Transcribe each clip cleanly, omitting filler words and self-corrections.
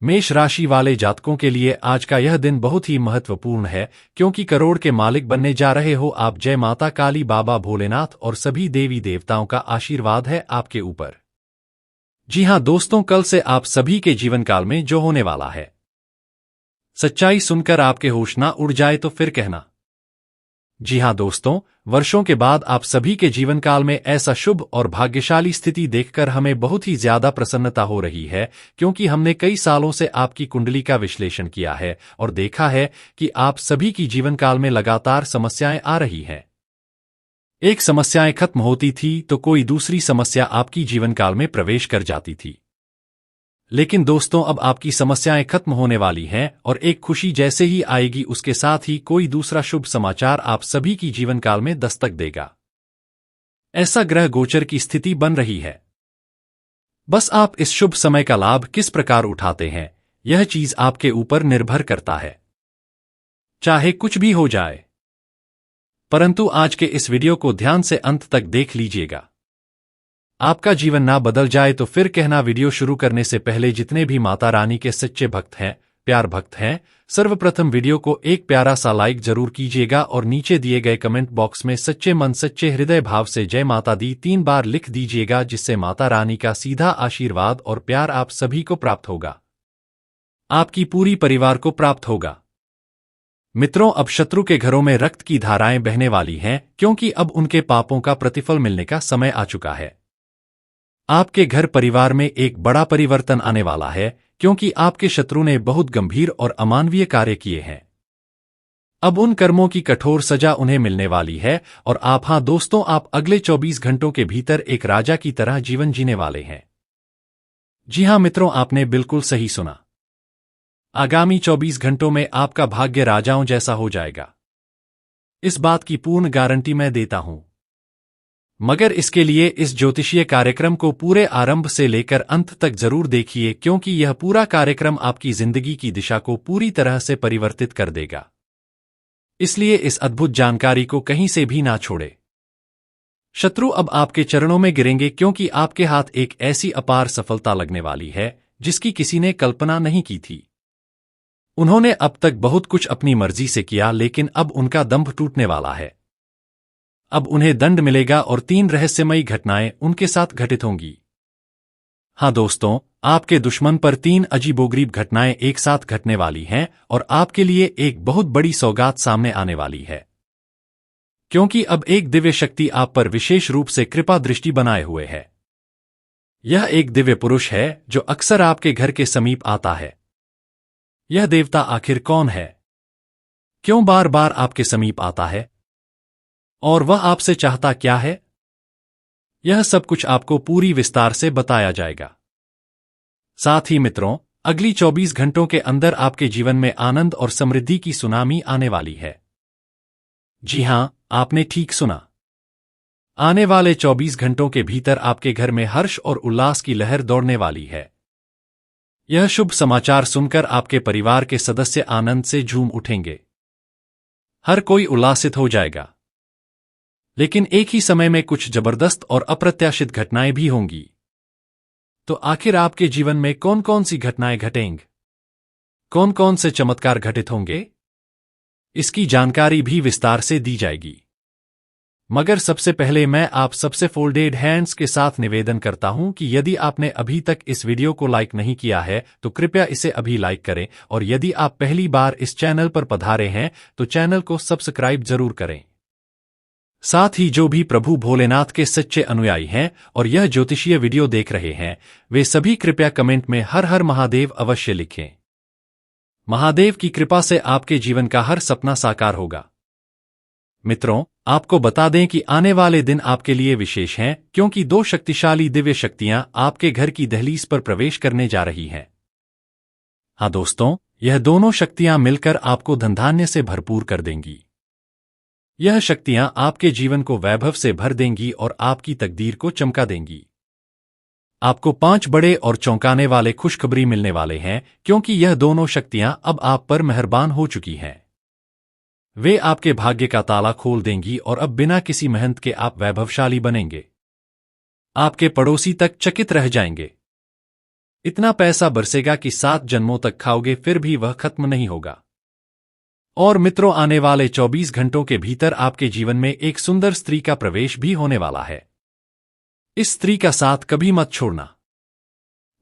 मेष राशि वाले जातकों के लिए आज का यह दिन बहुत ही महत्वपूर्ण है, क्योंकि करोड़ के मालिक बनने जा रहे हो आप। जय माता काली, बाबा भोलेनाथ और सभी देवी देवताओं का आशीर्वाद है आपके ऊपर। जी हां दोस्तों, कल से आप सभी के जीवन काल में जो होने वाला है, सच्चाई सुनकर आपके होश ना उड़ जाए तो फिर कहना। जी हां दोस्तों, वर्षों के बाद आप सभी के जीवन काल में ऐसा शुभ और भाग्यशाली स्थिति देखकर हमें बहुत ही ज्यादा प्रसन्नता हो रही है, क्योंकि हमने कई सालों से आपकी कुंडली का विश्लेषण किया है और देखा है कि आप सभी की जीवन काल में लगातार समस्याएं आ रही हैं। एक समस्याएं खत्म होती थी तो कोई दूसरी समस्या आपकी जीवन काल में प्रवेश कर जाती थी। लेकिन दोस्तों, अब आपकी समस्याएं खत्म होने वाली हैं और एक खुशी जैसे ही आएगी उसके साथ ही कोई दूसरा शुभ समाचार आप सभी की जीवन काल में दस्तक देगा। ऐसा ग्रह गोचर की स्थिति बन रही है। बस आप इस शुभ समय का लाभ किस प्रकार उठाते हैं, यह चीज आपके ऊपर निर्भर करता है, चाहे कुछ भी हो जाए। परंतु आज के इस वीडियो को ध्यान से अंत तक देख लीजिएगा। आपका जीवन ना बदल जाए तो फिर कहना। वीडियो शुरू करने से पहले जितने भी माता रानी के सच्चे भक्त हैं, प्यार भक्त हैं, सर्वप्रथम वीडियो को एक प्यारा सा लाइक जरूर कीजिएगा और नीचे दिए गए कमेंट बॉक्स में सच्चे मन सच्चे हृदय भाव से जय माता दी 3 बार लिख दीजिएगा, जिससे माता रानी का सीधा आशीर्वाद और प्यार आप सभी को प्राप्त होगा, आपकी पूरी परिवार को प्राप्त होगा। मित्रों, अब शत्रु के घरों में रक्त की धाराएं बहने वाली हैं, क्योंकि अब उनके पापों का प्रतिफल मिलने का समय आ चुका है। आपके घर परिवार में एक बड़ा परिवर्तन आने वाला है, क्योंकि आपके शत्रु ने बहुत गंभीर और अमानवीय कार्य किए हैं। अब उन कर्मों की कठोर सजा उन्हें मिलने वाली है और आप, हां दोस्तों, आप अगले 24 घंटों के भीतर एक राजा की तरह जीवन जीने वाले हैं। जी हां मित्रों, आपने बिल्कुल सही सुना। आगामी 24 घंटों में आपका भाग्य राजाओं जैसा हो जाएगा। इस बात की पूर्ण गारंटी मैं देता हूं। मगर इसके लिए इस ज्योतिषीय कार्यक्रम को पूरे आरंभ से लेकर अंत तक जरूर देखिए, क्योंकि यह पूरा कार्यक्रम आपकी जिंदगी की दिशा को पूरी तरह से परिवर्तित कर देगा। इसलिए इस अद्भुत जानकारी को कहीं से भी ना छोड़े। शत्रु अब आपके चरणों में गिरेंगे, क्योंकि आपके हाथ एक ऐसी अपार सफलता लगने वाली है जिसकी किसी ने कल्पना नहीं की थी। उन्होंने अब तक बहुत कुछ अपनी मर्जी से किया, लेकिन अब उनका दंभ टूटने वाला है। अब उन्हें दंड मिलेगा और 3 रहस्यमयी घटनाएं उनके साथ घटित होंगी। हां दोस्तों, आपके दुश्मन पर 3 अजीबोगरीब घटनाएं एक साथ घटने वाली हैं और आपके लिए एक बहुत बड़ी सौगात सामने आने वाली है, क्योंकि अब एक दिव्य शक्ति आप पर विशेष रूप से कृपा दृष्टि बनाए हुए है। यह एक दिव्य पुरुष है जो अक्सर आपके घर के समीप आता है। यह देवता आखिर कौन है? क्यों बार बार आपके समीप आता है? और वह आपसे चाहता क्या है? यह सब कुछ आपको पूरी विस्तार से बताया जाएगा। साथ ही मित्रों, अगली 24 घंटों के अंदर आपके जीवन में आनंद और समृद्धि की सुनामी आने वाली है। जी हां, आपने ठीक सुना। आने वाले 24 घंटों के भीतर आपके घर में हर्ष और उल्लास की लहर दौड़ने वाली है। यह शुभ समाचार सुनकर आपके परिवार के सदस्य आनंद से झूम उठेंगे। हर कोई उल्लासित हो जाएगा। लेकिन एक ही समय में कुछ जबरदस्त और अप्रत्याशित घटनाएं भी होंगी। तो आखिर आपके जीवन में कौन कौन सी घटनाएं घटेंगी? कौन कौन से चमत्कार घटित होंगे? इसकी जानकारी भी विस्तार से दी जाएगी। मगर सबसे पहले मैं आप सबसे फोल्डेड हैंड्स के साथ निवेदन करता हूं कि यदि आपने अभी तक इस वीडियो को लाइक नहीं किया है तो कृपया इसे अभी लाइक करें, और यदि आप पहली बार इस चैनल पर पधारे हैं तो चैनल को सब्सक्राइब जरूर करें। साथ ही जो भी प्रभु भोलेनाथ के सच्चे अनुयायी हैं और यह ज्योतिषीय वीडियो देख रहे हैं, वे सभी कृपया कमेंट में हर हर महादेव अवश्य लिखें। महादेव की कृपा से आपके जीवन का हर सपना साकार होगा। मित्रों, आपको बता दें कि आने वाले दिन आपके लिए विशेष हैं, क्योंकि 2 शक्तिशाली दिव्य शक्तियां आपके घर की दहलीज पर प्रवेश करने जा रही हैं। हाँ दोस्तों, यह दोनों शक्तियां मिलकर आपको धनधान्य से भरपूर कर देंगी। यह शक्तियां आपके जीवन को वैभव से भर देंगी और आपकी तकदीर को चमका देंगी। आपको 5 बड़े और चौंकाने वाले खुशखबरी मिलने वाले हैं, क्योंकि यह दोनों शक्तियां अब आप पर मेहरबान हो चुकी हैं। वे आपके भाग्य का ताला खोल देंगी और अब बिना किसी मेहनत के आप वैभवशाली बनेंगे। आपके पड़ोसी तक चकित रह जाएंगे। इतना पैसा बरसेगा कि 7 जन्मों तक खाओगे फिर भी वह खत्म नहीं होगा। और मित्रों, आने वाले 24 घंटों के भीतर आपके जीवन में एक सुंदर स्त्री का प्रवेश भी होने वाला है। इस स्त्री का साथ कभी मत छोड़ना।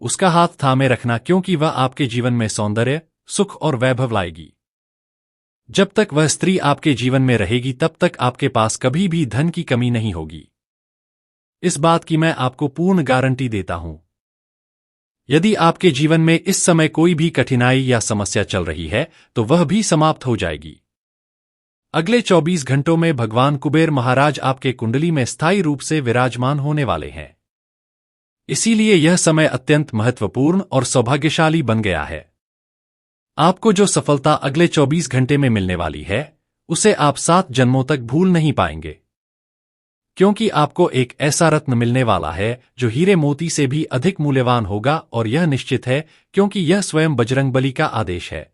उसका हाथ थामे रखना, क्योंकि वह आपके जीवन में सौंदर्य, सुख और वैभव लाएगी। जब तक वह स्त्री आपके जीवन में रहेगी तब तक आपके पास कभी भी धन की कमी नहीं होगी। इस बात की मैं आपको पूर्ण गारंटी देता हूं। यदि आपके जीवन में इस समय कोई भी कठिनाई या समस्या चल रही है तो वह भी समाप्त हो जाएगी। अगले 24 घंटों में भगवान कुबेर महाराज आपके कुंडली में स्थायी रूप से विराजमान होने वाले हैं। इसीलिए यह समय अत्यंत महत्वपूर्ण और सौभाग्यशाली बन गया है। आपको जो सफलता अगले 24 घंटे में मिलने वाली है उसे आप 7 जन्मों तक भूल नहीं पाएंगे, क्योंकि आपको एक ऐसा रत्न मिलने वाला है जो हीरे मोती से भी अधिक मूल्यवान होगा, और यह निश्चित है क्योंकि यह स्वयं बजरंगबली का आदेश है।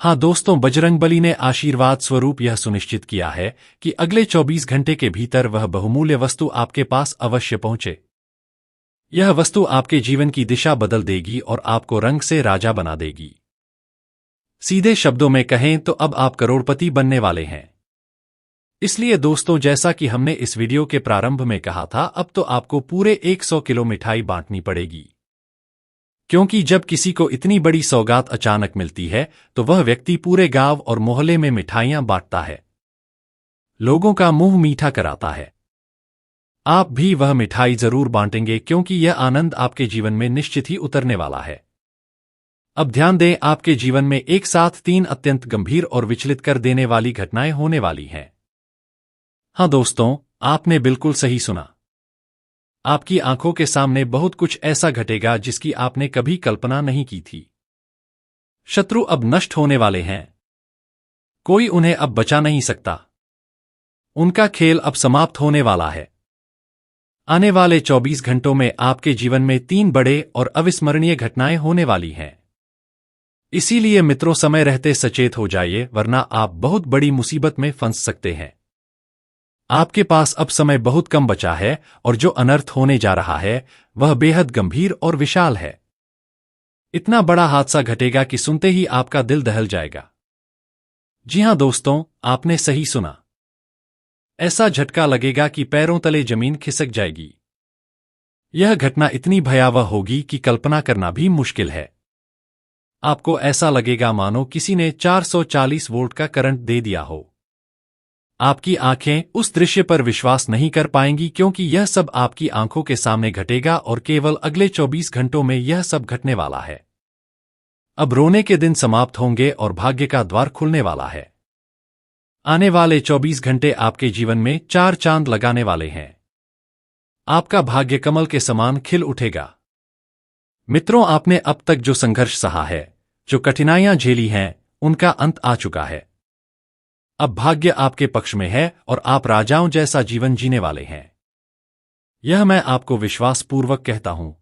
हाँ दोस्तों, बजरंगबली ने आशीर्वाद स्वरूप यह सुनिश्चित किया है कि अगले 24 घंटे के भीतर वह बहुमूल्य वस्तु आपके पास अवश्य पहुंचे। यह वस्तु आपके जीवन की दिशा बदल देगी और आपको रंग से राजा बना देगी। सीधे शब्दों में कहें तो अब आप करोड़पति बनने वाले हैं। इसलिए दोस्तों, जैसा कि हमने इस वीडियो के प्रारंभ में कहा था, अब तो आपको पूरे 100 किलो मिठाई बांटनी पड़ेगी। क्योंकि जब किसी को इतनी बड़ी सौगात अचानक मिलती है तो वह व्यक्ति पूरे गांव और मोहल्ले में मिठाइयां बांटता है, लोगों का मुंह मीठा कराता है। आप भी वह मिठाई जरूर बांटेंगे, क्योंकि यह आनंद आपके जीवन में निश्चित ही उतरने वाला है। अब ध्यान दें, आपके जीवन में एक साथ 3 अत्यंत गंभीर और विचलित कर देने वाली घटनाएं होने वाली हैं। हाँ दोस्तों, आपने बिल्कुल सही सुना। आपकी आंखों के सामने बहुत कुछ ऐसा घटेगा जिसकी आपने कभी कल्पना नहीं की थी। शत्रु अब नष्ट होने वाले हैं। कोई उन्हें अब बचा नहीं सकता। उनका खेल अब समाप्त होने वाला है। आने वाले 24 घंटों में आपके जीवन में 3 बड़े और अविस्मरणीय घटनाएं होने वाली हैं। इसीलिए मित्रों, समय रहते सचेत हो जाइए, वरना आप बहुत बड़ी मुसीबत में फंस सकते हैं। आपके पास अब समय बहुत कम बचा है और जो अनर्थ होने जा रहा है वह बेहद गंभीर और विशाल है। इतना बड़ा हादसा घटेगा कि सुनते ही आपका दिल दहल जाएगा। जी हां दोस्तों, आपने सही सुना। ऐसा झटका लगेगा कि पैरों तले जमीन खिसक जाएगी। यह घटना इतनी भयावह होगी कि कल्पना करना भी मुश्किल है। आपको ऐसा लगेगा मानो किसी ने 440 वोल्ट का करंट दे दिया हो। आपकी आंखें उस दृश्य पर विश्वास नहीं कर पाएंगी, क्योंकि यह सब आपकी आंखों के सामने घटेगा और केवल अगले 24 घंटों में यह सब घटने वाला है। अब रोने के दिन समाप्त होंगे और भाग्य का द्वार खुलने वाला है। आने वाले 24 घंटे आपके जीवन में 4 चांद लगाने वाले हैं। आपका भाग्य कमल के समान खिल उठेगा। मित्रों, आपने अब तक जो संघर्ष सहा है, जो कठिनाइयां झेली हैं, उनका अंत आ चुका है। अब भाग्य आपके पक्ष में है और आप राजाओं जैसा जीवन जीने वाले हैं। यह मैं आपको विश्वासपूर्वक कहता हूं।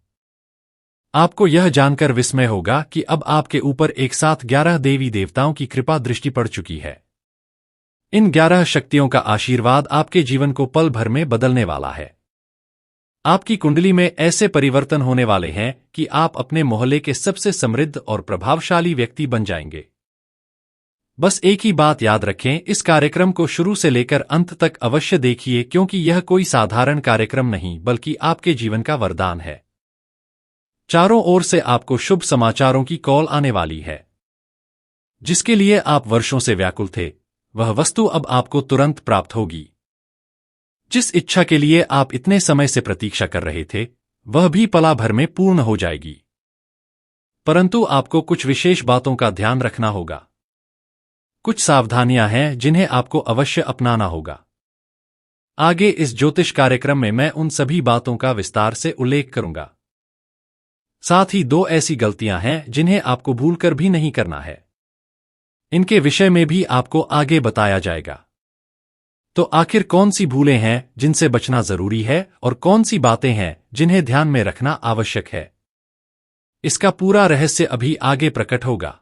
आपको यह जानकर विस्मय होगा कि अब आपके ऊपर एक साथ 11 देवी देवताओं की कृपा दृष्टि पड़ चुकी है। इन 11 शक्तियों का आशीर्वाद आपके जीवन को पल भर में बदलने वाला है। आपकी कुंडली में ऐसे परिवर्तन होने वाले हैं कि आप अपने मोहल्ले के सबसे समृद्ध और प्रभावशाली व्यक्ति बन जाएंगे। बस एक ही बात याद रखें, इस कार्यक्रम को शुरू से लेकर अंत तक अवश्य देखिए, क्योंकि यह कोई साधारण कार्यक्रम नहीं बल्कि आपके जीवन का वरदान है। चारों ओर से आपको शुभ समाचारों की कॉल आने वाली है। जिसके लिए आप वर्षों से व्याकुल थे, वह वस्तु अब आपको तुरंत प्राप्त होगी। जिस इच्छा के लिए आप इतने समय से प्रतीक्षा कर रहे थे, वह भी पला भर में पूर्ण हो जाएगी। परंतु आपको कुछ विशेष बातों का ध्यान रखना होगा। कुछ सावधानियां हैं जिन्हें आपको अवश्य अपनाना होगा। आगे इस ज्योतिष कार्यक्रम में मैं उन सभी बातों का विस्तार से उल्लेख करूंगा। साथ ही 2 ऐसी गलतियां हैं जिन्हें आपको भूलकर भी नहीं करना है। इनके विषय में भी आपको आगे बताया जाएगा। तो आखिर कौन सी भूलें हैं जिनसे बचना जरूरी है और कौन सी बातें हैं जिन्हें ध्यान में रखना आवश्यक है, इसका पूरा रहस्य अभी आगे प्रकट होगा।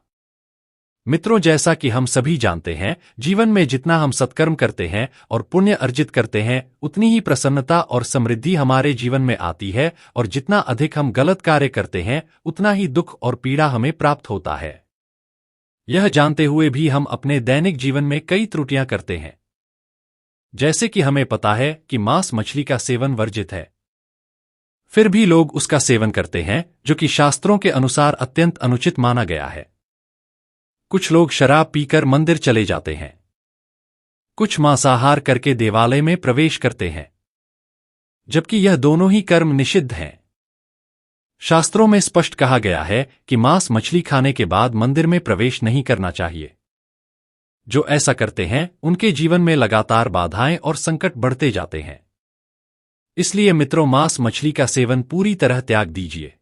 मित्रों, जैसा कि हम सभी जानते हैं, जीवन में जितना हम सत्कर्म करते हैं और पुण्य अर्जित करते हैं, उतनी ही प्रसन्नता और समृद्धि हमारे जीवन में आती है, और जितना अधिक हम गलत कार्य करते हैं, उतना ही दुख और पीड़ा हमें प्राप्त होता है। यह जानते हुए भी हम अपने दैनिक जीवन में कई त्रुटियां करते हैं। जैसे कि हमें पता है कि मांस मछली का सेवन वर्जित है, फिर भी लोग उसका सेवन करते हैं, जो कि शास्त्रों के अनुसार अत्यंत अनुचित माना गया है। कुछ लोग शराब पीकर मंदिर चले जाते हैं, कुछ मांसाहार करके देवालय में प्रवेश करते हैं, जबकि यह दोनों ही कर्म निषिद्ध हैं। शास्त्रों में स्पष्ट कहा गया है कि मांस मछली खाने के बाद मंदिर में प्रवेश नहीं करना चाहिए। जो ऐसा करते हैं, उनके जीवन में लगातार बाधाएं और संकट बढ़ते जाते हैं। इसलिए मित्रों, मांस मछली का सेवन पूरी तरह त्याग दीजिए।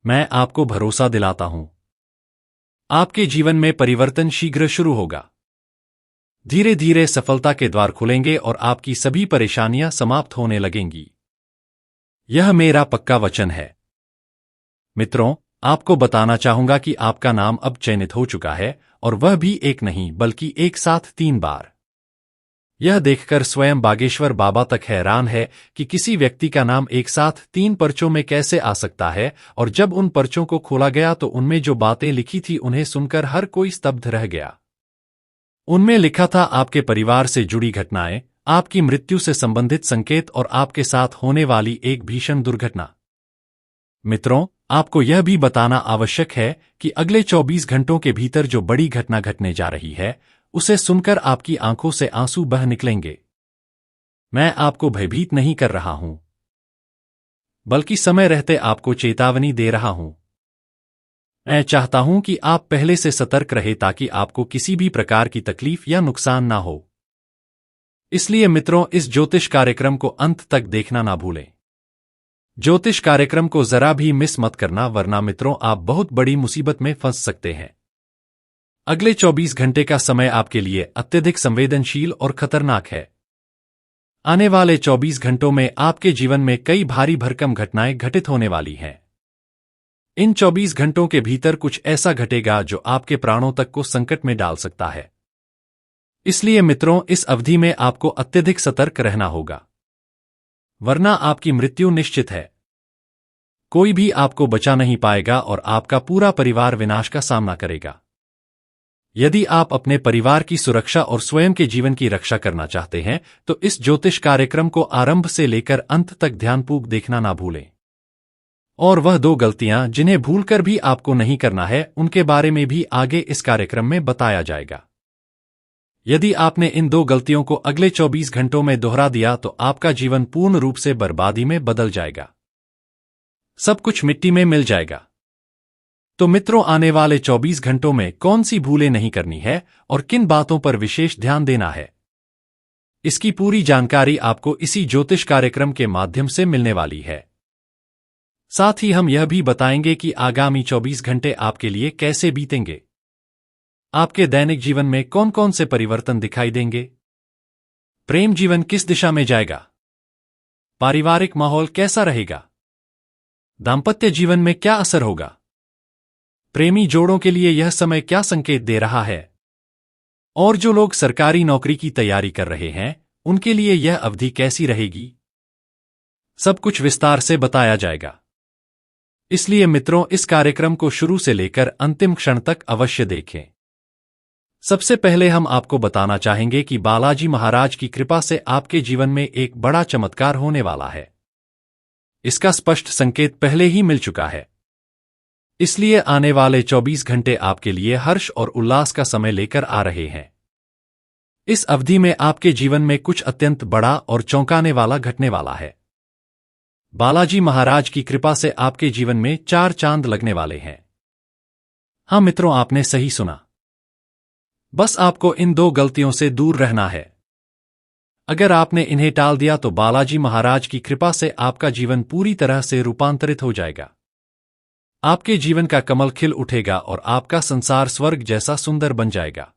मैं आपको भरोसा दिलाता हूं, आपके जीवन में परिवर्तन शीघ्र शुरू होगा। धीरे धीरे सफलता के द्वार खुलेंगे और आपकी सभी परेशानियां समाप्त होने लगेंगी। यह मेरा पक्का वचन है। मित्रों, आपको बताना चाहूंगा कि आपका नाम अब चयनित हो चुका है, और वह भी एक नहीं बल्कि एक साथ 3 बार। यह देखकर स्वयं बागेश्वर बाबा तक हैरान है कि किसी व्यक्ति का नाम एक साथ 3 पर्चों में कैसे आ सकता है, और जब उन पर्चों को खोला गया तो उनमें जो बातें लिखी थी उन्हें सुनकर हर कोई स्तब्ध रह गया। उनमें लिखा था आपके परिवार से जुड़ी घटनाएं, आपकी मृत्यु से संबंधित संकेत और आपके साथ होने वाली एक भीषण दुर्घटना। मित्रों, आपको यह भी बताना आवश्यक है कि अगले 24 घंटों के भीतर जो बड़ी घटना घटने जा रही है, उसे सुनकर आपकी आंखों से आंसू बह निकलेंगे। मैं आपको भयभीत नहीं कर रहा हूं, बल्कि समय रहते आपको चेतावनी दे रहा हूं। मैं चाहता हूं कि आप पहले से सतर्क रहे ताकि आपको किसी भी प्रकार की तकलीफ या नुकसान ना हो। इसलिए मित्रों, इस ज्योतिष कार्यक्रम को अंत तक देखना ना भूलें। ज्योतिष कार्यक्रम को जरा भी मिस मत करना, वरना मित्रों आप बहुत बड़ी मुसीबत में फंस सकते हैं। अगले 24 घंटे का समय आपके लिए अत्यधिक संवेदनशील और खतरनाक है। आने वाले 24 घंटों में आपके जीवन में कई भारी भरकम घटनाएं घटित होने वाली हैं। इन 24 घंटों के भीतर कुछ ऐसा घटेगा जो आपके प्राणों तक को संकट में डाल सकता है। इसलिए मित्रों, इस अवधि में आपको अत्यधिक सतर्क रहना होगा, वरना आपकी मृत्यु निश्चित है। कोई भी आपको बचा नहीं पाएगा और आपका पूरा परिवार विनाश का सामना करेगा। यदि आप अपने परिवार की सुरक्षा और स्वयं के जीवन की रक्षा करना चाहते हैं, तो इस ज्योतिष कार्यक्रम को आरंभ से लेकर अंत तक ध्यानपूर्वक देखना ना भूलें। और वह 2 गलतियां जिन्हें भूलकर भी आपको नहीं करना है, उनके बारे में भी आगे इस कार्यक्रम में बताया जाएगा। यदि आपने इन 2 गलतियों को अगले 24 घंटों में दोहरा दिया तो आपका जीवन पूर्ण रूप से बर्बादी में बदल जाएगा, सब कुछ मिट्टी में मिल जाएगा। तो मित्रों, आने वाले 24 घंटों में कौन सी भूलें नहीं करनी है और किन बातों पर विशेष ध्यान देना है, इसकी पूरी जानकारी आपको इसी ज्योतिष कार्यक्रम के माध्यम से मिलने वाली है। साथ ही हम यह भी बताएंगे कि आगामी 24 घंटे आपके लिए कैसे बीतेंगे, आपके दैनिक जीवन में कौन कौन से परिवर्तन दिखाई देंगे, प्रेम जीवन किस दिशा में जाएगा, पारिवारिक माहौल कैसा रहेगा, दाम्पत्य जीवन में क्या असर होगा, प्रेमी जोड़ों के लिए यह समय क्या संकेत दे रहा है, और जो लोग सरकारी नौकरी की तैयारी कर रहे हैं उनके लिए यह अवधि कैसी रहेगी, सब कुछ विस्तार से बताया जाएगा। इसलिए मित्रों, इस कार्यक्रम को शुरू से लेकर अंतिम क्षण तक अवश्य देखें। सबसे पहले हम आपको बताना चाहेंगे कि बालाजी महाराज की कृपा से आपके जीवन में एक बड़ा चमत्कार होने वाला है। इसका स्पष्ट संकेत पहले ही मिल चुका है। इसलिए आने वाले 24 घंटे आपके लिए हर्ष और उल्लास का समय लेकर आ रहे हैं। इस अवधि में आपके जीवन में कुछ अत्यंत बड़ा और चौंकाने वाला घटने वाला है। बालाजी महाराज की कृपा से आपके जीवन में 4 चांद लगने वाले हैं। हाँ मित्रों, आपने सही सुना। बस आपको इन 2 गलतियों से दूर रहना है। अगर आपने इन्हें टाल दिया तो बालाजी महाराज की कृपा से आपका जीवन पूरी तरह से रूपांतरित हो जाएगा। आपके जीवन का कमल खिल उठेगा और आपका संसार स्वर्ग जैसा सुंदर बन जाएगा।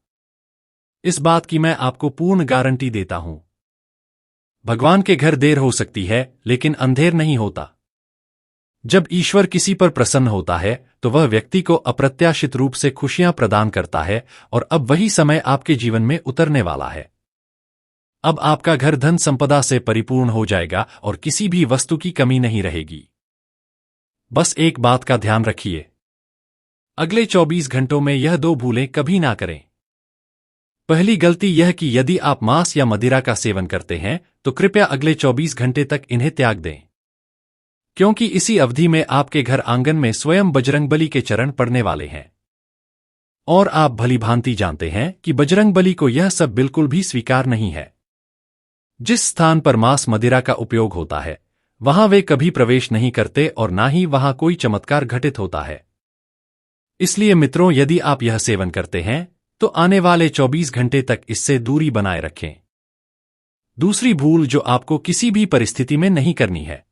इस बात की मैं आपको पूर्ण गारंटी देता हूं। भगवान के घर देर हो सकती है, लेकिन अंधेर नहीं होता। जब ईश्वर किसी पर प्रसन्न होता है तो वह व्यक्ति को अप्रत्याशित रूप से खुशियां प्रदान करता है और अब वही समय आपके जीवन में उतरने वाला है। अब आपका घर धन संपदा से परिपूर्ण हो जाएगा और किसी भी वस्तु की कमी नहीं रहेगी। बस एक बात का ध्यान रखिए, अगले 24 घंटों में यह दो भूलें कभी ना करें। पहली गलती यह कि यदि आप मांस या मदिरा का सेवन करते हैं तो कृपया अगले 24 घंटे तक इन्हें त्याग दें, क्योंकि इसी अवधि में आपके घर आंगन में स्वयं बजरंगबली के चरण पड़ने वाले हैं। और आप भलीभांति जानते हैं कि बजरंगबली को यह सब बिल्कुल भी स्वीकार नहीं है। जिस स्थान पर मांस मदिरा का उपयोग होता है वहां वे कभी प्रवेश नहीं करते और ना ही वहां कोई चमत्कार घटित होता है। इसलिए मित्रों, यदि आप यह सेवन करते हैं तो आने वाले 24 घंटे तक इससे दूरी बनाए रखें। दूसरी भूल जो आपको किसी भी परिस्थिति में नहीं करनी है,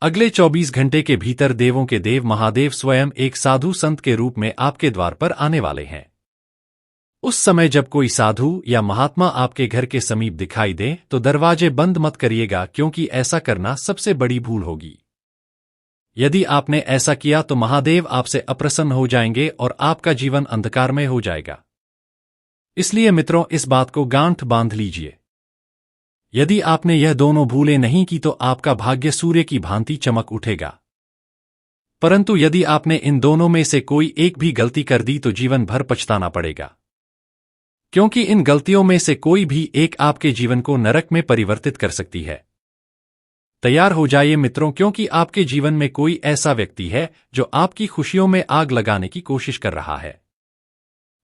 अगले 24 घंटे के भीतर देवों के देव महादेव स्वयं एक साधु संत के रूप में आपके द्वार पर आने वाले हैं। उस समय जब कोई साधु या महात्मा आपके घर के समीप दिखाई दे तो दरवाजे बंद मत करिएगा, क्योंकि ऐसा करना सबसे बड़ी भूल होगी। यदि आपने ऐसा किया तो महादेव आपसे अप्रसन्न हो जाएंगे और आपका जीवन अंधकारमय हो जाएगा। इसलिए मित्रों, इस बात को गांठ बांध लीजिए। यदि आपने यह दोनों भूलें नहीं की तो आपका भाग्य सूर्य की भांति चमक उठेगा। परंतु यदि आपने इन दोनों में से कोई एक भी गलती कर दी तो जीवन भर पछताना पड़ेगा, क्योंकि इन गलतियों में से कोई भी एक आपके जीवन को नरक में परिवर्तित कर सकती है। तैयार हो जाइए मित्रों, क्योंकि आपके जीवन में कोई ऐसा व्यक्ति है जो आपकी खुशियों में आग लगाने की कोशिश कर रहा है।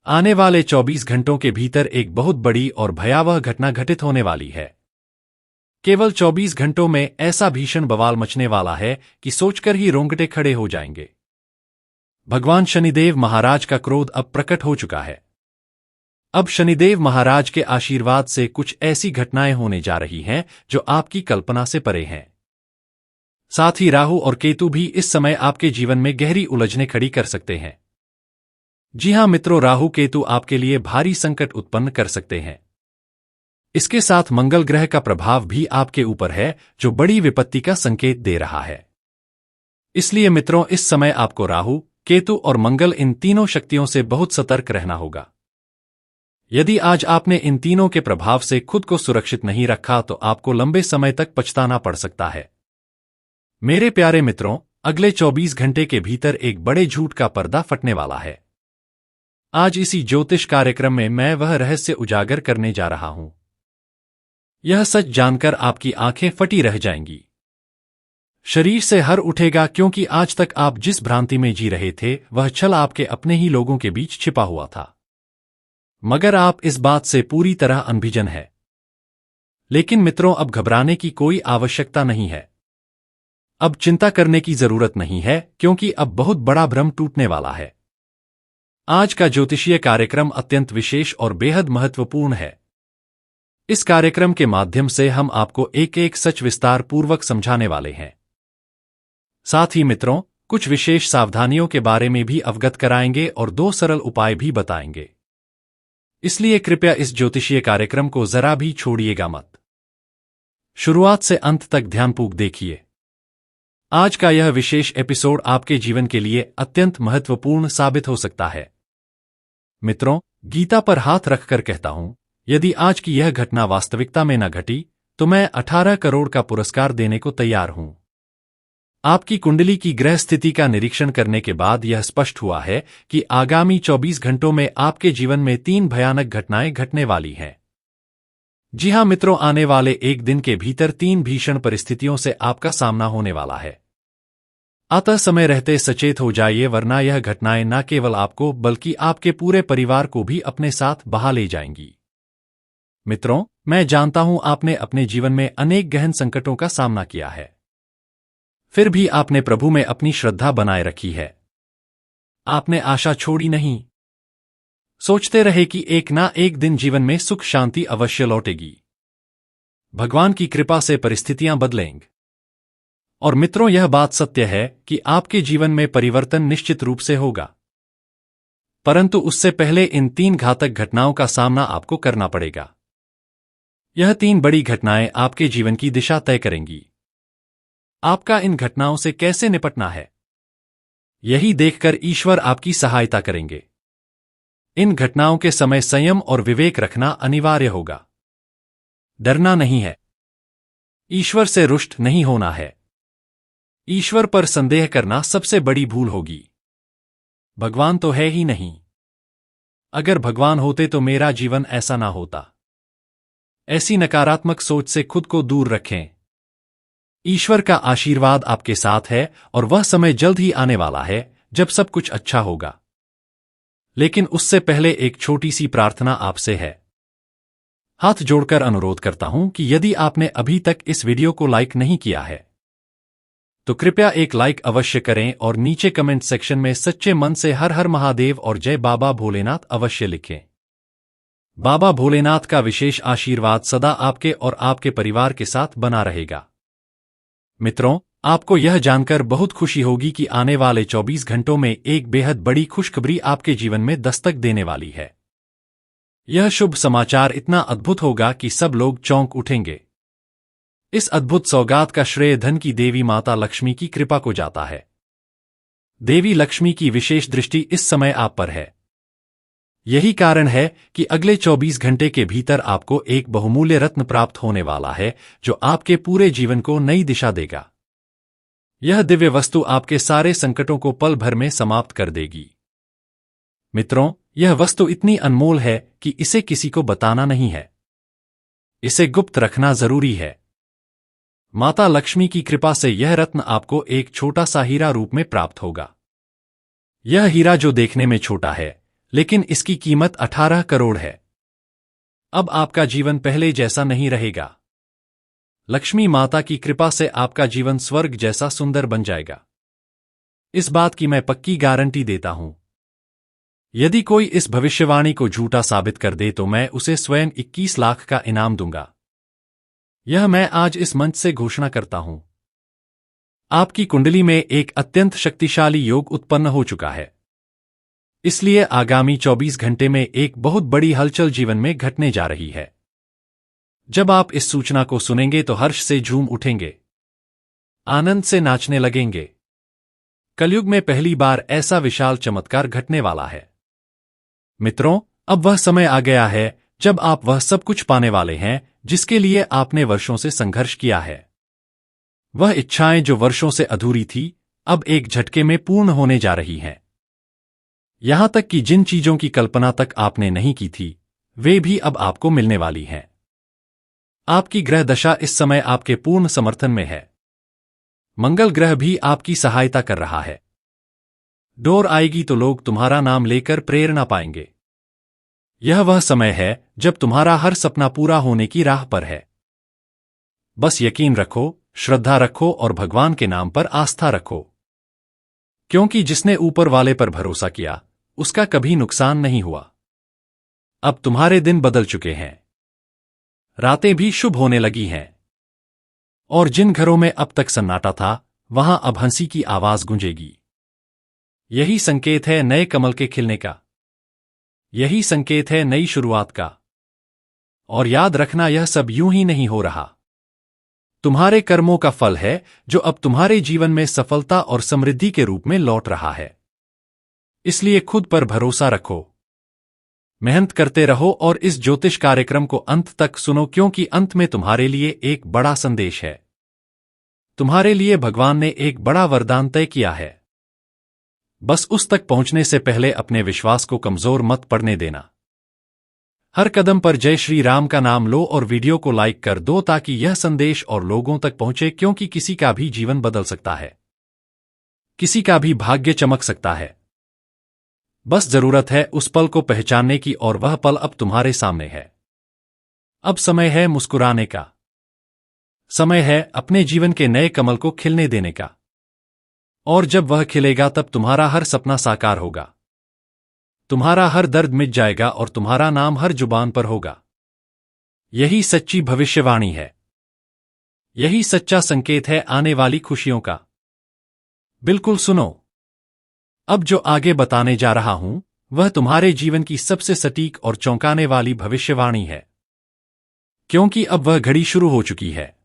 आने वाले 24 घंटों के भीतर एक बहुत बड़ी और भयावह घटना घटित होने वाली है। केवल 24 घंटों में ऐसा भीषण बवाल मचने वाला है कि सोचकर ही रोंगटे खड़े हो जाएंगे। भगवान शनिदेव महाराज का क्रोध अब प्रकट हो चुका है। अब शनिदेव महाराज के आशीर्वाद से कुछ ऐसी घटनाएं होने जा रही हैं जो आपकी कल्पना से परे हैं। साथ ही राहु और केतु भी इस समय आपके जीवन में गहरी उलझनें खड़ी कर सकते हैं। जी हां मित्रों, राहु केतु आपके लिए भारी संकट उत्पन्न कर सकते हैं। इसके साथ मंगल ग्रह का प्रभाव भी आपके ऊपर है, जो बड़ी विपत्ति का संकेत दे रहा है। इसलिए मित्रों, इस समय आपको राहु, केतु और मंगल, इन तीनों शक्तियों से बहुत सतर्क रहना होगा। यदि आज आपने इन तीनों के प्रभाव से खुद को सुरक्षित नहीं रखा तो आपको लंबे समय तक पछताना पड़ सकता है। मेरे प्यारे मित्रों, अगले 24 घंटे के भीतर एक बड़े झूठ का पर्दा फटने वाला है। आज इसी ज्योतिष कार्यक्रम में मैं वह रहस्य उजागर करने जा रहा हूं। यह सच जानकर आपकी आंखें फटी रह जाएंगी, शरीर से हर उठेगा, क्योंकि आज तक आप जिस भ्रांति में जी रहे थे वह छल आपके अपने ही लोगों के बीच छिपा हुआ था। मगर आप इस बात से पूरी तरह अनभिजन है। लेकिन मित्रों, अब घबराने की कोई आवश्यकता नहीं है। अब चिंता करने की जरूरत नहीं है, क्योंकि अब बहुत बड़ा भ्रम टूटने वाला है। आज का ज्योतिषीय कार्यक्रम अत्यंत विशेष और बेहद महत्वपूर्ण है। इस कार्यक्रम के माध्यम से हम आपको एक एक सच विस्तार पूर्वक समझाने वाले हैं। साथ ही मित्रों, कुछ विशेष सावधानियों के बारे में भी अवगत कराएंगे और 2 सरल उपाय भी बताएंगे। इसलिए कृपया इस ज्योतिषीय कार्यक्रम को जरा भी छोड़िएगा मत। शुरुआत से अंत तक ध्यानपूर्वक देखिए। आज का यह विशेष एपिसोड आपके जीवन के लिए अत्यंत महत्वपूर्ण साबित हो सकता है। मित्रों, गीता पर हाथ रखकर कहता हूं, यदि आज की यह घटना वास्तविकता में न घटी तो मैं 18 करोड़ का पुरस्कार देने को तैयार हूं। आपकी कुंडली की ग्रह स्थिति का निरीक्षण करने के बाद यह स्पष्ट हुआ है कि आगामी 24 घंटों में आपके जीवन में 3 भयानक घटनाएं घटने वाली हैं। जी हां मित्रों, आने वाले एक दिन के भीतर 3 भीषण परिस्थितियों से आपका सामना होने वाला है। अतः समय रहते सचेत हो जाइए, वरना यह घटनाएं न केवल आपको बल्कि आपके पूरे परिवार को भी अपने साथ बहा ले जाएंगी। मित्रों, मैं जानता हूं आपने अपने जीवन में अनेक गहन संकटों का सामना किया है, फिर भी आपने प्रभु में अपनी श्रद्धा बनाए रखी है। आपने आशा छोड़ी नहीं। सोचते रहे कि एक ना एक दिन जीवन में सुख शांति अवश्य लौटेगी। भगवान की कृपा से परिस्थितियां बदलेंगी। और मित्रों, यह बात सत्य है कि आपके जीवन में परिवर्तन निश्चित रूप से होगा, परंतु उससे पहले इन 3 घातक घटनाओं का सामना आपको करना पड़ेगा। यह 3 बड़ी घटनाएं आपके जीवन की दिशा तय करेंगी। आपका इन घटनाओं से कैसे निपटना है, यही देखकर ईश्वर आपकी सहायता करेंगे। इन घटनाओं के समय संयम और विवेक रखना अनिवार्य होगा। डरना नहीं है, ईश्वर से रुष्ट नहीं होना है। ईश्वर पर संदेह करना सबसे बड़ी भूल होगी। भगवान तो है ही नहीं। अगर भगवान होते तो मेरा जीवन ऐसा ना होता। ऐसी नकारात्मक सोच से खुद को दूर रखें। ईश्वर का आशीर्वाद आपके साथ है और वह समय जल्द ही आने वाला है जब सब कुछ अच्छा होगा। लेकिन उससे पहले एक छोटी सी प्रार्थना आपसे है। हाथ जोड़कर अनुरोध करता हूं कि यदि आपने अभी तक इस वीडियो को लाइक नहीं किया है तो कृपया एक लाइक अवश्य करें और नीचे कमेंट सेक्शन में सच्चे मन से हर हर महादेव और जय बाबा भोलेनाथ अवश्य लिखें। बाबा भोलेनाथ का विशेष आशीर्वाद सदा आपके और आपके परिवार के साथ बना रहेगा। मित्रों, आपको यह जानकर बहुत खुशी होगी कि आने वाले 24 घंटों में एक बेहद बड़ी खुशखबरी आपके जीवन में दस्तक देने वाली है। यह शुभ समाचार इतना अद्भुत होगा कि सब लोग चौंक उठेंगे। इस अद्भुत सौगात का श्रेय धन की देवी माता लक्ष्मी की कृपा को जाता है। देवी लक्ष्मी की विशेष दृष्टि इस समय आप पर है। यही कारण है कि अगले 24 घंटे के भीतर आपको एक बहुमूल्य रत्न प्राप्त होने वाला है जो आपके पूरे जीवन को नई दिशा देगा। यह दिव्य वस्तु आपके सारे संकटों को पल भर में समाप्त कर देगी। मित्रों, यह वस्तु इतनी अनमोल है कि इसे किसी को बताना नहीं है। इसे गुप्त रखना जरूरी है। माता लक्ष्मी की कृपा से यह रत्न आपको एक छोटा सा हीरा रूप में प्राप्त होगा। यह हीरा जो देखने में छोटा है लेकिन इसकी कीमत 18 करोड़ है। अब आपका जीवन पहले जैसा नहीं रहेगा। लक्ष्मी माता की कृपा से आपका जीवन स्वर्ग जैसा सुंदर बन जाएगा। इस बात की मैं पक्की गारंटी देता हूं। यदि कोई इस भविष्यवाणी को झूठा साबित कर दे तो मैं उसे स्वयं 21 लाख का इनाम दूंगा। यह मैं आज इस मंच से घोषणा करता हूं। आपकी कुंडली में एक अत्यंत शक्तिशाली योग उत्पन्न हो चुका है। इसलिए आगामी 24 घंटे में एक बहुत बड़ी हलचल जीवन में घटने जा रही है। जब आप इस सूचना को सुनेंगे तो हर्ष से झूम उठेंगे, आनंद से नाचने लगेंगे। कलयुग में पहली बार ऐसा विशाल चमत्कार घटने वाला है। मित्रों, अब वह समय आ गया है जब आप वह सब कुछ पाने वाले हैं जिसके लिए आपने वर्षों से संघर्ष किया है। वह इच्छाएं जो वर्षों से अधूरी थी अब एक झटके में पूर्ण होने जा रही हैं। यहां तक कि जिन चीजों की कल्पना तक आपने नहीं की थी वे भी अब आपको मिलने वाली हैं। आपकी ग्रह दशा इस समय आपके पूर्ण समर्थन में है। मंगल ग्रह भी आपकी सहायता कर रहा है। डोर आएगी तो लोग तुम्हारा नाम लेकर प्रेरणा पाएंगे। यह वह समय है जब तुम्हारा हर सपना पूरा होने की राह पर है। बस यकीन रखो, श्रद्धा रखो और भगवान के नाम पर आस्था रखो, क्योंकि जिसने ऊपर वाले पर भरोसा किया उसका कभी नुकसान नहीं हुआ। अब तुम्हारे दिन बदल चुके हैं, रातें भी शुभ होने लगी हैं और जिन घरों में अब तक सन्नाटा था वहां अब हंसी की आवाज गूंजेगी। यही संकेत है नए कमल के खिलने का। यही संकेत है नई शुरुआत का। और याद रखना, यह सब यूं ही नहीं हो रहा। तुम्हारे कर्मों का फल है जो अब तुम्हारे जीवन में सफलता और समृद्धि के रूप में लौट रहा है। इसलिए खुद पर भरोसा रखो, मेहनत करते रहो और इस ज्योतिष कार्यक्रम को अंत तक सुनो, क्योंकि अंत में तुम्हारे लिए एक बड़ा संदेश है। तुम्हारे लिए भगवान ने एक बड़ा वरदान तय किया है। बस उस तक पहुंचने से पहले अपने विश्वास को कमजोर मत पड़ने देना। हर कदम पर जय श्री राम का नाम लो और वीडियो को लाइक कर दो ताकि यह संदेश और लोगों तक पहुंचे, क्योंकि किसी का भी जीवन बदल सकता है, किसी का भी भाग्य चमक सकता है। बस जरूरत है उस पल को पहचानने की और वह पल अब तुम्हारे सामने है। अब समय है मुस्कुराने का, समय है अपने जीवन के नए कमल को खिलने देने का। और जब वह खिलेगा तब तुम्हारा हर सपना साकार होगा, तुम्हारा हर दर्द मिट जाएगा और तुम्हारा नाम हर जुबान पर होगा। यही सच्ची भविष्यवाणी है, यही सच्चा संकेत है आने वाली खुशियों का। बिल्कुल सुनो, अब जो आगे बताने जा रहा हूं वह तुम्हारे जीवन की सबसे सटीक और चौंकाने वाली भविष्यवाणी है, क्योंकि अब वह घड़ी शुरू हो चुकी है।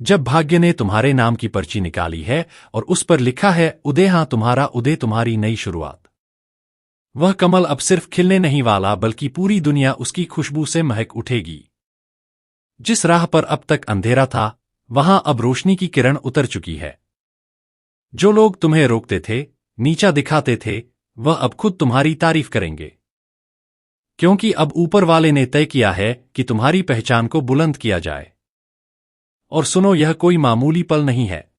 जब भाग्य ने तुम्हारे नाम की पर्ची निकाली है और उस पर लिखा है उदय, हाँ तुम्हारा उदय, तुम्हारी नई शुरुआत, वह कमल अब सिर्फ खिलने नहीं वाला बल्कि पूरी दुनिया उसकी खुशबू से महक उठेगी। जिस राह पर अब तक अंधेरा था वहां अब रोशनी की किरण उतर चुकी है। जो लोग तुम्हें रोकते थे, नीचा दिखाते थे, वह अब खुद तुम्हारी तारीफ करेंगे, क्योंकि अब ऊपर वाले ने तय किया है कि तुम्हारी पहचान को बुलंद किया जाए। और सुनो, यह कोई मामूली पल नहीं है।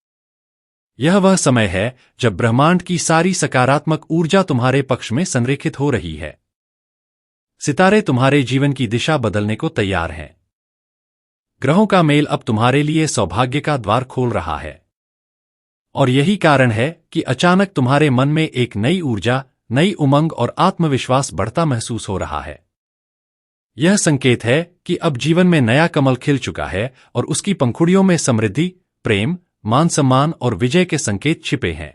यह वह समय है जब ब्रह्मांड की सारी सकारात्मक ऊर्जा तुम्हारे पक्ष में संरेखित हो रही है। सितारे तुम्हारे जीवन की दिशा बदलने को तैयार हैं। ग्रहों का मेल अब तुम्हारे लिए सौभाग्य का द्वार खोल रहा है। और यही कारण है कि अचानक तुम्हारे मन में एक नई ऊर्जा, नई उमंग और आत्मविश्वास बढ़ता महसूस हो रहा है। यह संकेत है कि अब जीवन में नया कमल खिल चुका है और उसकी पंखुड़ियों में समृद्धि, प्रेम, मान सम्मान और विजय के संकेत छिपे हैं।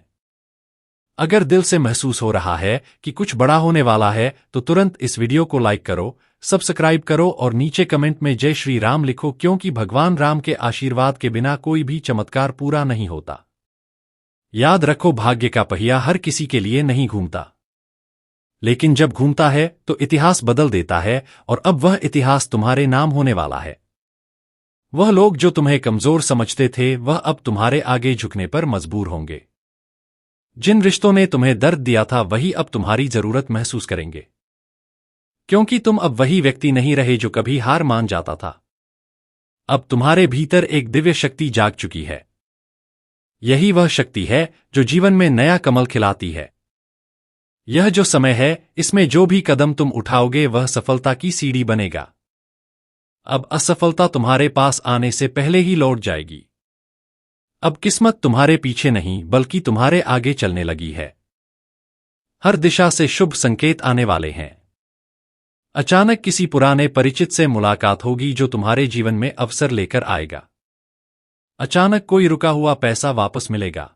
अगर दिल से महसूस हो रहा है कि कुछ बड़ा होने वाला है तो तुरंत इस वीडियो को लाइक करो, सब्सक्राइब करो और नीचे कमेंट में जय श्री राम लिखो, क्योंकि भगवान राम के आशीर्वाद के बिना कोई भी चमत्कार पूरा नहीं होता। याद रखो, भाग्य का पहिया हर किसी के लिए नहीं घूमता, लेकिन जब घूमता है तो इतिहास बदल देता है और अब वह इतिहास तुम्हारे नाम होने वाला है। वह लोग जो तुम्हें कमजोर समझते थे वह अब तुम्हारे आगे झुकने पर मजबूर होंगे। जिन रिश्तों ने तुम्हें दर्द दिया था वही अब तुम्हारी जरूरत महसूस करेंगे, क्योंकि तुम अब वही व्यक्ति नहीं रहे जो कभी हार मान जाता था। अब तुम्हारे भीतर एक दिव्य शक्ति जाग चुकी है। यही वह शक्ति है जो जीवन में नया कमल खिलाती है। यह जो समय है, इसमें जो भी कदम तुम उठाओगे वह सफलता की सीढ़ी बनेगा। अब असफलता तुम्हारे पास आने से पहले ही लौट जाएगी। अब किस्मत तुम्हारे पीछे नहीं बल्कि तुम्हारे आगे चलने लगी है। हर दिशा से शुभ संकेत आने वाले हैं। अचानक किसी पुराने परिचित से मुलाकात होगी जो तुम्हारे जीवन में अवसर लेकर आएगा। अचानक कोई रुका हुआ पैसा वापस मिलेगा।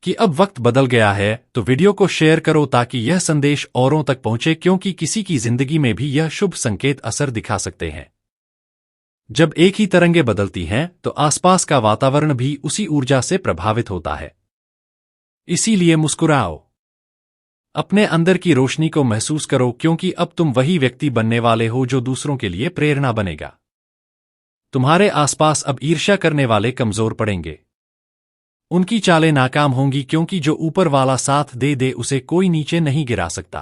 कि अब वक्त बदल गया है तो वीडियो को शेयर करो ताकि यह संदेश औरों तक पहुंचे, क्योंकि किसी की जिंदगी में भी यह शुभ संकेत असर दिखा सकते हैं। जब एक ही तरंगें बदलती हैं तो आसपास का वातावरण भी उसी ऊर्जा से प्रभावित होता है। इसीलिए मुस्कुराओ, अपने अंदर की रोशनी को महसूस करो, क्योंकि अब तुम वही व्यक्ति बनने वाले हो जो दूसरों के लिए प्रेरणा बनेगा। तुम्हारे आसपास अब ईर्ष्या करने वाले कमजोर पड़ेंगे। उनकी चालें नाकाम होंगी, क्योंकि जो ऊपर वाला साथ दे दे उसे कोई नीचे नहीं गिरा सकता।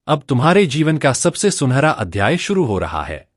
अब तुम्हारे जीवन का सबसे सुनहरा अध्याय शुरू हो रहा है।